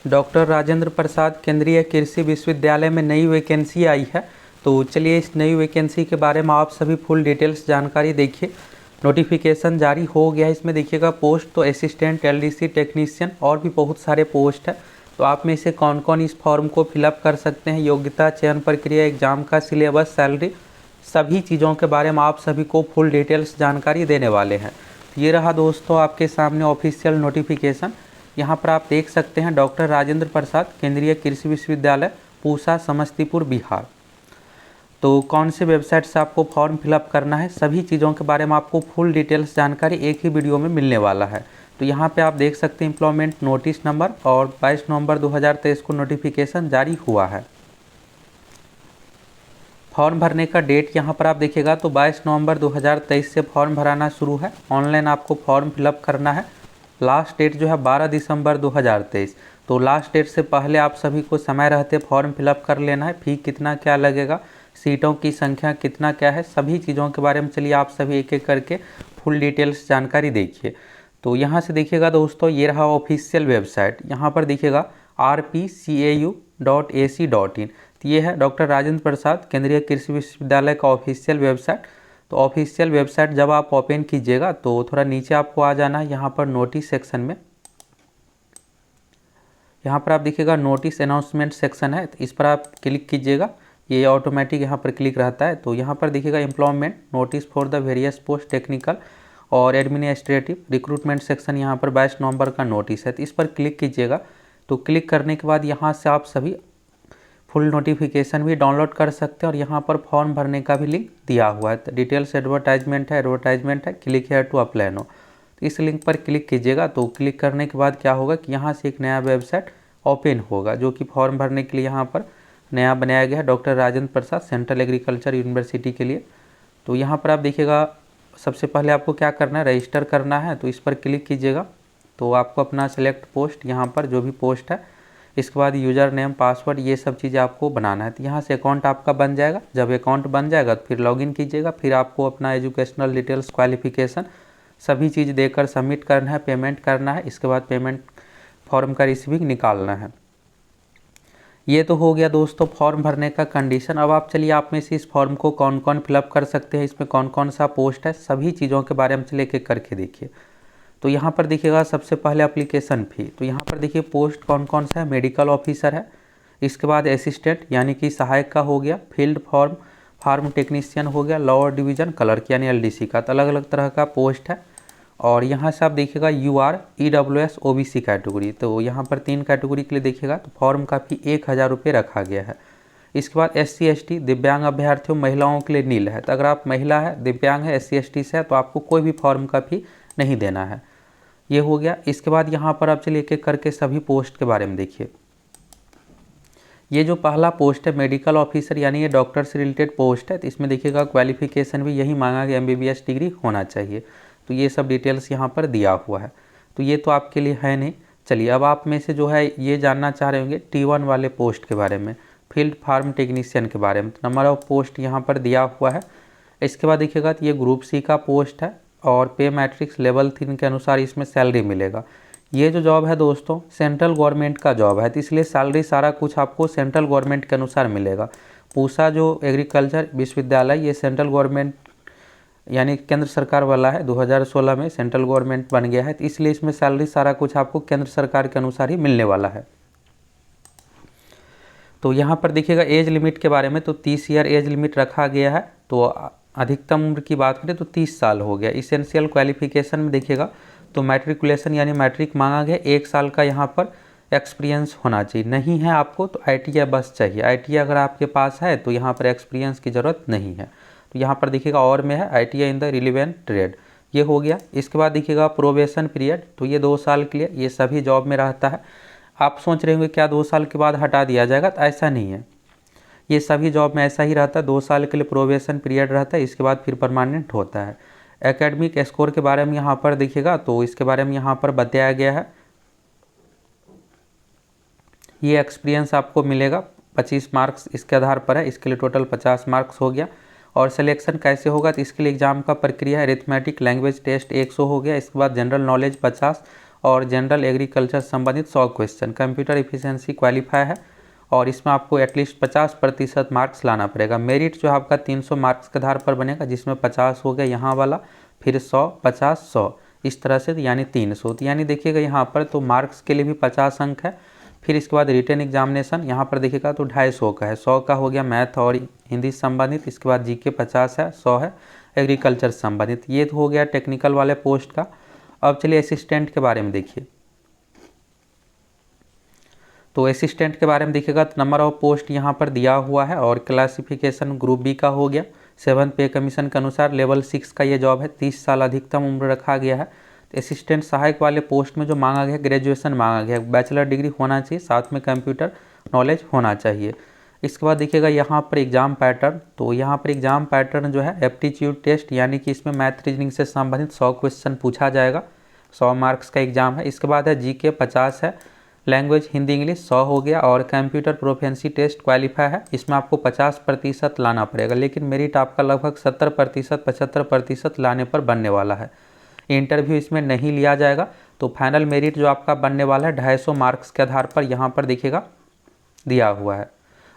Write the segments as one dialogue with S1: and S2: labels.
S1: Doctor Rajendra Prasad केंद्रीय कृषि विश्वविद्यालय में नई वैकेंसी आई है। तो चलिए इस नई वैकेंसी के बारे में आप सभी फुल डिटेल्स जानकारी देखिए। नोटिफिकेशन जारी हो गया है। इसमें देखिएगा पोस्ट तो असिस्टेंट, एलडीसी टेक्नीशियन और भी बहुत सारे पोस्ट है। तो आप में से कौन कौन इस फॉर्म को फिलअप कर सकते हैं, योग्यता, चयन प्रक्रिया, एग्जाम का सिलेबस, सैलरी, सभी चीज़ों के बारे में आप सभी को फुल डिटेल्स जानकारी देने वाले हैं। ये रहा दोस्तों आपके सामने ऑफिशियल नोटिफिकेशन। यहाँ पर आप देख सकते हैं डॉक्टर राजेंद्र प्रसाद केंद्रीय कृषि विश्वविद्यालय पूसा, समस्तीपुर, बिहार। तो कौन से वेबसाइट से आपको फॉर्म फिलअप करना है, सभी चीज़ों के बारे में आपको फुल डिटेल्स जानकारी एक ही वीडियो में मिलने वाला है। तो यहाँ पे आप देख सकते हैं एम्प्लॉयमेंट नोटिस नंबर और 22 नवंबर 2023 को नोटिफिकेशन जारी हुआ है। फॉर्म भरने का डेट यहाँ पर आप देखिएगा तो 22 नवंबर 2023 से फॉर्म भराना शुरू है। ऑनलाइन आपको फॉर्म फिलअप करना है। लास्ट डेट जो है 12 दिसंबर 2023। तो लास्ट डेट से पहले आप सभी को समय रहते फॉर्म फिलअप कर लेना है। फ़ी कितना क्या लगेगा, सीटों की संख्या कितना क्या है, सभी चीज़ों के बारे में चलिए आप सभी एक एक करके फुल डिटेल्स जानकारी देखिए। तो यहाँ से देखिएगा दोस्तों, ये रहा ऑफिशियल वेबसाइट। यहाँ पर देखिएगा rpcau.ac.in। तो ये है डॉक्टर राजेंद्र प्रसाद केंद्रीय कृषि विश्वविद्यालय का ऑफिशियल वेबसाइट। तो ऑफिशियल वेबसाइट जब आप ओपन कीजिएगा तो थोड़ा नीचे आपको आ जाना है। यहाँ पर नोटिस सेक्शन में, यहाँ पर आप देखिएगा नोटिस अनाउंसमेंट सेक्शन है, तो इस पर आप क्लिक कीजिएगा। ये ऑटोमेटिक यहाँ पर क्लिक रहता है। तो यहाँ पर देखिएगा employment notice for the various post, technical और एडमिनिस्ट्रेटिव रिक्रूटमेंट सेक्शन, यहाँ पर 22 नवंबर का नोटिस है। तो इस पर क्लिक कीजिएगा। तो क्लिक करने के बाद यहाँ से आप सभी फुल नोटिफिकेशन भी डाउनलोड कर सकते हैं और यहाँ पर फॉर्म भरने का भी लिंक दिया हुआ है। तो डिटेल्स एडवर्टाइजमेंट है, click here to apply now. तो इस लिंक पर क्लिक कीजिएगा। तो क्लिक करने के बाद क्या होगा कि यहाँ से एक नया वेबसाइट ओपन होगा जो कि फॉर्म भरने के लिए यहाँ पर नया बनाया गया है, doctor Rajendra Prasad central agriculture university के लिए। तो यहाँ पर आप देखिएगा सबसे पहले आपको क्या करना है, रजिस्टर करना है। तो इस पर क्लिक कीजिएगा। तो आपको अपना सेलेक्ट पोस्ट, यहाँ पर जो भी पोस्ट है, इसके बाद यूज़र नेम, पासवर्ड, ये सब चीज़ें आपको बनाना है। तो यहाँ से अकाउंट आपका बन जाएगा। जब अकाउंट बन जाएगा तो फिर लॉगिन कीजिएगा। फिर आपको अपना एजुकेशनल डिटेल्स, क्वालिफिकेशन, सभी चीज़ देकर सबमिट करना है, पेमेंट करना है। इसके बाद पेमेंट फॉर्म का रिसीविंग निकालना है। ये तो हो गया दोस्तों फॉर्म भरने का कंडीशन। अब आप चलिए आप में से इस फॉर्म को कौन कौन फिलअप कर सकते हैं, इसमें कौन कौन सा पोस्ट है, सभी चीज़ों के बारे में चलिए एक एक करके देखिए। तो यहाँ पर देखिएगा सबसे पहले एप्लीकेशन फ़ी। तो यहाँ पर देखिए पोस्ट कौन कौन सा है, मेडिकल ऑफिसर है, इसके बाद असिस्टेंट यानी कि सहायक का हो गया, फील्ड फार्म टेक्नीशियन हो गया, लोअर डिवीज़न क्लर्क यानी एलडीसी का। तो अलग अलग तरह का पोस्ट है। और यहाँ से आप देखिएगा UR EWS OBC कैटेगरी। तो यहाँ पर 3 कैटेगरी के लिए देखिएगा तो फॉर्म का फी 1000 रुपये रखा गया है। इसके बाद SC ST दिव्यांग अभ्यर्थियों, महिलाओं के लिए नील है। तो अगर आप महिला है, दिव्यांग है, SC ST से है तो आपको कोई भी फॉर्म का फी नहीं देना है। ये हो गया। इसके बाद यहाँ पर आप चलिए एक एक करके सभी पोस्ट के बारे में देखिए। ये जो पहला पोस्ट है मेडिकल ऑफिसर यानी ये डॉक्टर से रिलेटेड पोस्ट है। तो इसमें देखिएगा क्वालिफिकेशन भी यही मांगा गया, MBBS डिग्री होना चाहिए। तो ये सब डिटेल्स यहाँ पर दिया हुआ है। तो ये तो आपके लिए है नहीं। चलिए अब आप में से जो है ये जानना चाह रहे होंगे T1 वाले पोस्ट के बारे में, फील्ड फार्म टेक्नीशियन के बारे में। तो नंबर ऑफ पोस्ट यहाँ पर दिया हुआ है। इसके बाद देखिएगा तो ये ग्रुप C का पोस्ट है और पे मैट्रिक्स लेवल 3 के अनुसार इसमें सैलरी मिलेगा। ये जो जॉब है दोस्तों सेंट्रल गवर्नमेंट का जॉब है, तो इसलिए सैलरी सारा कुछ आपको सेंट्रल गवर्नमेंट के अनुसार मिलेगा। पूसा जो एग्रीकल्चर विश्वविद्यालय ये सेंट्रल गवर्नमेंट यानी केंद्र सरकार वाला है। 2016 में सेंट्रल गवर्नमेंट बन गया है, तो इसलिए इसमें सैलरी सारा कुछ आपको केंद्र सरकार के अनुसार ही मिलने वाला है। तो यहाँ पर देखिएगा एज लिमिट के बारे में, तो 30 ईयर एज लिमिट रखा गया है। तो अधिकतम उम्र की बात करें तो 30 साल हो गया। इसेंशियल क्वालिफिकेशन में देखिएगा तो मैट्रिकुलेशन यानी मैट्रिक मांगा गया, 1 साल का यहाँ पर एक्सपीरियंस होना चाहिए। नहीं है आपको तो ITI बस चाहिए। ITI अगर आपके पास है तो यहाँ पर एक्सपीरियंस की ज़रूरत नहीं है। तो यहाँ पर देखिएगा और में है ITI in the relevant trade, ये हो गया। इसके बाद देखिएगा प्रोबेशन पीरियड, तो ये 2 साल के लिए ये सभी जॉब में रहता है। आप सोच रहे होंगे क्या 2 साल के बाद हटा दिया जाएगा, तो ऐसा नहीं है। ये सभी जॉब में ऐसा ही रहता है, 2 साल के लिए प्रोबेशन पीरियड रहता है, इसके बाद फिर परमानेंट होता है। एकेडमिक स्कोर के बारे में यहाँ पर देखिएगा तो इसके बारे में यहाँ पर बताया गया है। ये एक्सपीरियंस आपको मिलेगा 25 मार्क्स इसके आधार पर है, इसके लिए टोटल 50 मार्क्स हो गया। और सिलेक्शन कैसे होगा तो इसके लिए एग्जाम का प्रक्रिया है, अरिथमेटिक लैंग्वेज टेस्ट 100 हो गया। इसके बाद जनरल नॉलेज 50 और जनरल एग्रीकल्चर संबंधित 100 क्वेश्चन। कंप्यूटर इफिशियंसी क्वालिफाई है और इसमें आपको एटलीस्ट 50% मार्क्स लाना पड़ेगा। मेरिट जो आपका 300 मार्क्स के आधार पर बनेगा, जिसमें 50 हो गया यहाँ वाला, फिर 100, 50, 100 इस तरह से, यानी 300। तो यानी देखिएगा यहाँ पर तो मार्क्स के लिए भी 50 अंक है। फिर इसके बाद रिटन एग्जामिनेशन यहाँ पर देखिएगा तो 250 का है। 100 का हो गया मैथ और हिंदी संबंधित, इसके बाद जीके 50 है, 100 है एग्रीकल्चर संबंधित। ये तो हो गया टेक्निकल वाले पोस्ट का। अब चलिए असिस्टेंट के बारे में देखिए। तो असिस्टेंट के बारे में देखिएगा तो नंबर ऑफ पोस्ट यहाँ पर दिया हुआ है और क्लासिफिकेशन ग्रुप बी का हो गया। 7 पे कमीशन के अनुसार लेवल 6 का ये जॉब है। 30 साल अधिकतम उम्र रखा गया है। तो असिस्टेंट सहायक वाले पोस्ट में जो मांगा गया, ग्रेजुएशन मांगा गया, बैचलर डिग्री होना चाहिए, साथ में कंप्यूटर नॉलेज होना चाहिए। इसके बाद देखिएगा यहाँ पर एग्जाम पैटर्न। तो यहाँ पर एग्जाम पैटर्न जो है एप्टीट्यूड टेस्ट, यानी कि इसमें मैथ रीजनिंग से संबंधित 100 क्वेश्चन पूछा जाएगा, 100 मार्क्स का एग्जाम है। इसके बाद है जीके 50 है, लैंग्वेज हिंदी इंग्लिश 100 हो गया और कंप्यूटर प्रोफिशिएंसी टेस्ट क्वालिफाई है। इसमें आपको 50% लाना पड़ेगा, लेकिन मेरिट आपका लगभग 70%, 75% लाने पर बनने वाला है। इंटरव्यू इसमें नहीं लिया जाएगा। तो फाइनल मेरिट जो आपका बनने वाला है 250 मार्क्स के आधार पर यहाँ पर देखिएगा दिया हुआ है।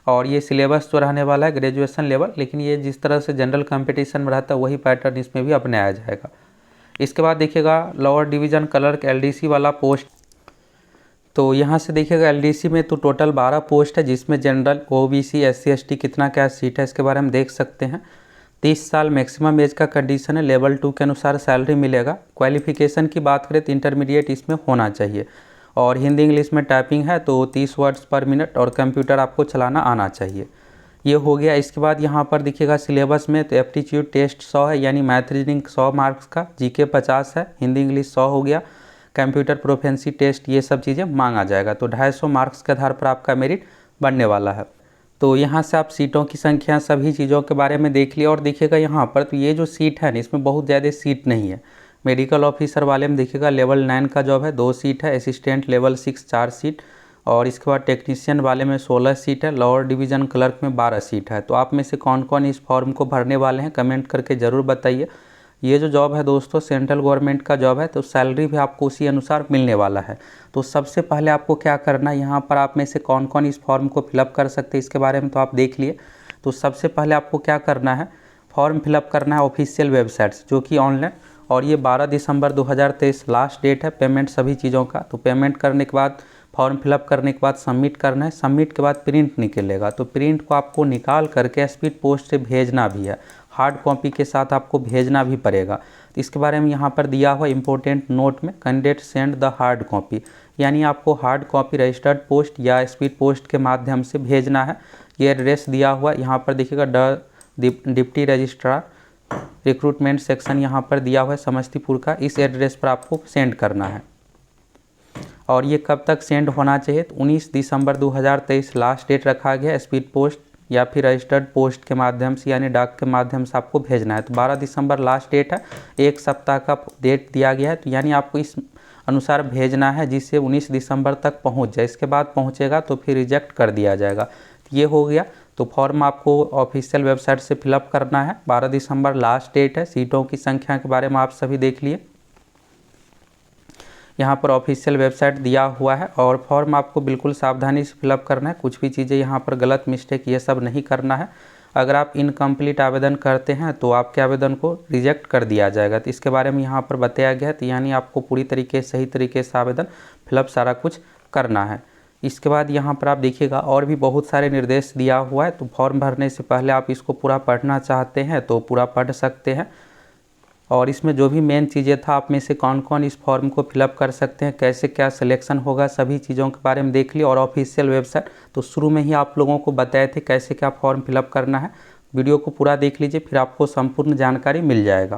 S1: और ये सिलेबस जो रहने वाला है ग्रेजुएशन लेवल, लेकिन ये जिस तरह से जनरल कंपटीशन में रहता है वही पैटर्न इसमें भी अपनाया जाएगा। इसके बाद देखिएगा लोअर डिवीज़न क्लर्क एलडीसी वाला पोस्ट। तो यहाँ से देखिएगा एलडीसी में तो टोटल 12 पोस्ट है, जिसमें जनरल, ओबीसी, एससी एसटी कितना क्या सीट है इसके बारे में देख सकते हैं। 30 साल मैक्सिमम एज का कंडीशन है। लेवल 2 के अनुसार सैलरी मिलेगा। क्वालिफिकेशन की बात करें तो इंटरमीडिएट इसमें होना चाहिए और हिंदी इंग्लिश में टाइपिंग है तो 30 वर्ड्स पर मिनट और कंप्यूटर आपको चलाना आना चाहिए। ये हो गया। इसके बाद यहाँ पर देखिएगा सिलेबस में तो एप्टीट्यूड टेस्ट 100 है, यानी मैथ रीजनिंग 100 मार्क्स का, जीके 50 है, हिंदी इंग्लिश 100 हो गया, कंप्यूटर प्रोफिशिएंसी टेस्ट, ये सब चीज़ें मांगा जाएगा। तो 250 मार्क्स के आधार पर आपका मेरिट बनने वाला है। तो यहाँ से आप सीटों की संख्या सभी चीज़ों के बारे में देख लिया। और देखिएगा यहाँ पर तो ये जो सीट है ना, इसमें बहुत ज़्यादा सीट नहीं है। मेडिकल ऑफिसर वाले में देखिएगा लेवल 9 का जॉब है, 2 सीट है। असिस्टेंट लेवल 6 4 सीट और इसके बाद टेक्नीशियन वाले में 16 सीट है। लोअर डिवीज़न क्लर्क में 12 सीट है। तो आप में से कौन कौन इस फॉर्म को भरने वाले हैं कमेंट करके ज़रूर बताइए। ये जो जॉब है दोस्तों सेंट्रल गवर्नमेंट का जॉब है, तो सैलरी भी आपको उसी अनुसार मिलने वाला है। तो सबसे पहले आपको क्या करना है, यहाँ पर आप में से कौन कौन इस फॉर्म को फिलअप कर सकते हैं इसके बारे में तो आप देख लिए। तो सबसे पहले आपको क्या करना है, फॉर्म फिलअप करना है ऑफिशियल वेबसाइट से, जो कि ऑनलाइन, और ये 12 दिसंबर 2023 लास्ट डेट है पेमेंट सभी चीज़ों का। तो पेमेंट करने के बाद, फॉर्म फिलअप करने के बाद सबमिट करना है। सबमिट के बाद प्रिंट निकलेगा, तो प्रिंट को आपको निकाल करके स्पीड पोस्ट से भेजना भी है, हार्ड कॉपी के साथ आपको भेजना भी पड़ेगा। तो इसके बारे में यहाँ पर दिया हुआ इंपॉर्टेंट नोट में, candidate send the hard copy, यानी आपको हार्ड कॉपी रजिस्टर्ड पोस्ट या स्पीड पोस्ट के माध्यम से भेजना है। ये एड्रेस दिया हुआ यहाँ पर देखिएगा, डिप्टी रजिस्ट्रार रिक्रूटमेंट सेक्शन यहाँ पर दिया हुआ है समस्तीपुर का। इस एड्रेस पर आपको सेंड करना है। और ये कब तक सेंड होना चाहिए, तो 19 दिसंबर 2023 लास्ट डेट रखा गया। स्पीड पोस्ट या फिर रजिस्टर्ड पोस्ट के माध्यम से, यानी डाक के माध्यम से आपको भेजना है। तो 12 दिसंबर लास्ट डेट है, एक सप्ताह का डेट दिया गया है। तो यानी आपको इस अनुसार भेजना है जिससे 19 दिसंबर तक पहुंच जाए। इसके बाद पहुंचेगा तो फिर रिजेक्ट कर दिया जाएगा। तो ये हो गया। तो फॉर्म आपको ऑफिशियल वेबसाइट से फिलअप करना है। 12 दिसंबर लास्ट डेट है। सीटों की संख्या के बारे में आप सभी देख लिए, यहाँ पर ऑफिशियल वेबसाइट दिया हुआ है। और फॉर्म आपको बिल्कुल सावधानी से फिलअप करना है, कुछ भी चीज़ें यहाँ पर गलत मिस्टेक ये सब नहीं करना है। अगर आप इनकम्प्लीट आवेदन करते हैं तो आपके आवेदन को रिजेक्ट कर दिया जाएगा। तो इसके बारे में यहाँ पर बताया गया है। तो यानी आपको पूरी तरीके सही तरीके से आवेदन फिलअप सारा कुछ करना है। इसके बाद यहाँ पर आप देखिएगा और भी बहुत सारे निर्देश दिया हुआ है। तो फॉर्म भरने से पहले आप इसको पूरा पढ़ना चाहते हैं तो पूरा पढ़ सकते हैं। और इसमें जो भी मेन चीज़ें था, आप में से कौन कौन इस फॉर्म को फिलअप कर सकते हैं, कैसे क्या सिलेक्शन होगा, सभी चीज़ों के बारे में देख लिया। और ऑफिशियल वेबसाइट तो शुरू में ही आप लोगों को बताए थे कैसे क्या फॉर्म फिलअप करना है। वीडियो को पूरा देख लीजिए, फिर आपको संपूर्ण जानकारी मिल जाएगा।